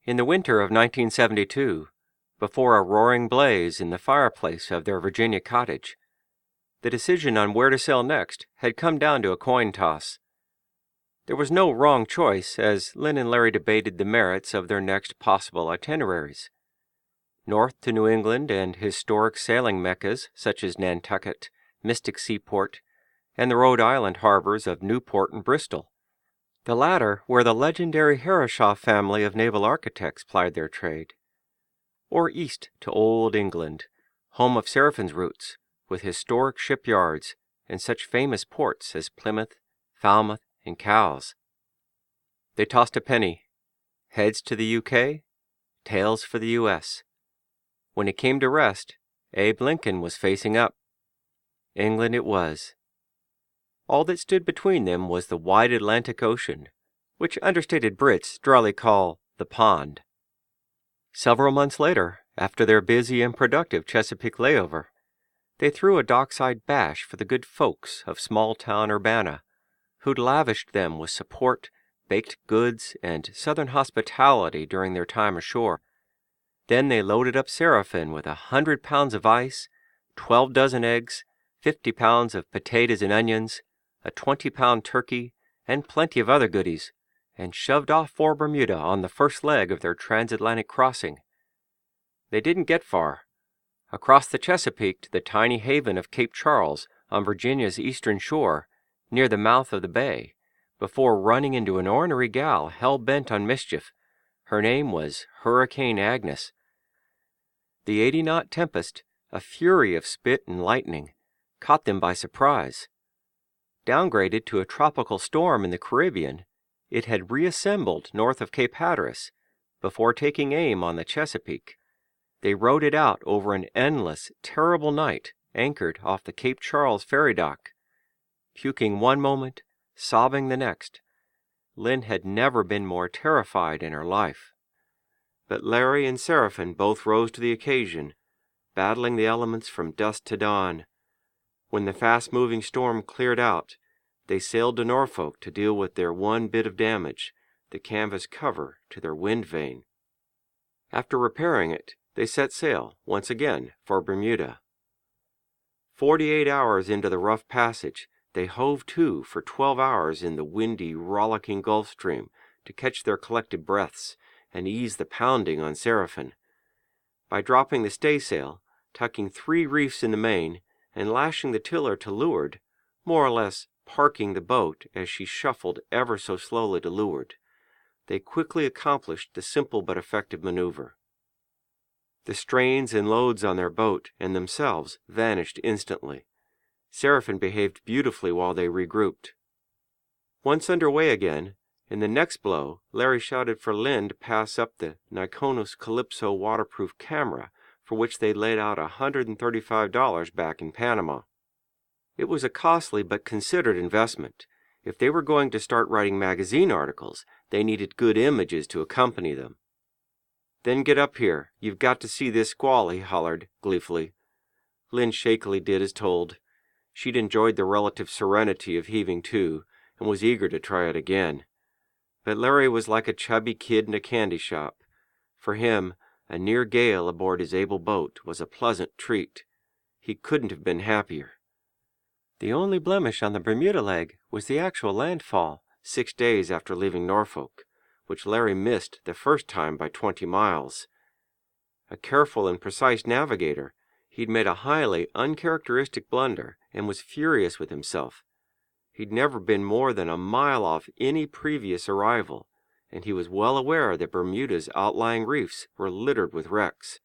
In the winter of 1972, before a roaring blaze in the fireplace of their Virginia cottage, the decision on where to sail next had come down to a coin toss. There was no wrong choice as Lynn and Larry debated the merits of their next possible itineraries. North to New England and historic sailing meccas such as Nantucket, Mystic Seaport, and the Rhode Island harbors of Newport and Bristol, the latter where the legendary Harrishaw family of naval architects plied their trade. Or east to Old England, home of Seraphine's roots, with historic shipyards and such famous ports as Plymouth, Falmouth, and Cowes. They tossed a penny, heads to the UK, tails for the US. When it came to rest, Abe Lincoln was facing up. England it was. All that stood between them was the wide Atlantic Ocean, which understated Brits dryly call the pond. Several months later, after their busy and productive Chesapeake layover, they threw a dockside bash for the good folks of small-town Urbana, who'd lavished them with support, baked goods, and Southern hospitality during their time ashore. Then they loaded up Seraphine with 100 pounds of ice, 12 dozen eggs, 50 pounds of potatoes and onions, a 20-pound turkey, and plenty of other goodies, and shoved off for Bermuda on the first leg of their transatlantic crossing. They didn't get far. Across the Chesapeake to the tiny haven of Cape Charles on Virginia's eastern shore, near the mouth of the bay, before running into an ornery gal hell-bent on mischief. Her name was Hurricane Agnes. The 80-knot tempest, a fury of spit and lightning, caught them by surprise. Downgraded to a tropical storm in the Caribbean, it had reassembled north of Cape Hatteras, before taking aim on the Chesapeake. They rode it out over an endless, terrible night, anchored off the Cape Charles ferry dock. Puking one moment, sobbing the next, Lynn had never been more terrified in her life. But Larry and Seraphine both rose to the occasion, battling the elements from dusk to dawn. When the fast-moving storm cleared out, they sailed to Norfolk to deal with their one bit of damage, the canvas cover to their wind vane. After repairing it, they set sail, once again, for Bermuda. 48 hours into the rough passage, they hove to for 12 hours in the windy, rollicking Gulf Stream to catch their collected breaths and ease the pounding on Seraphine. By dropping the staysail, tucking 3 reefs in the main, and lashing the tiller to leeward, more or less parking the boat as she shuffled ever so slowly to leeward, they quickly accomplished the simple but effective maneuver. The strains and loads on their boat and themselves vanished instantly. Seraphine behaved beautifully while they regrouped. Once under way again, in the next blow, Larry shouted for Lynn to pass up the Nikonos Calypso waterproof camera, for which they laid out $135 back in Panama. It was a costly but considered investment. If they were going to start writing magazine articles, they needed good images to accompany them. "Then get up here. You've got to see this squall," he hollered, gleefully. Lynn shakily did as told. She'd enjoyed the relative serenity of heaving to, and was eager to try it again. But Larry was like a chubby kid in a candy shop. For him, a near gale aboard his able boat was a pleasant treat. He couldn't have been happier. The only blemish on the Bermuda leg was the actual landfall, 6 days after leaving Norfolk, which Larry missed the first time by 20 miles. A careful and precise navigator, he'd made a highly uncharacteristic blunder and was furious with himself. He'd never been more than a mile off any previous arrival, and he was well aware that Bermuda's outlying reefs were littered with wrecks.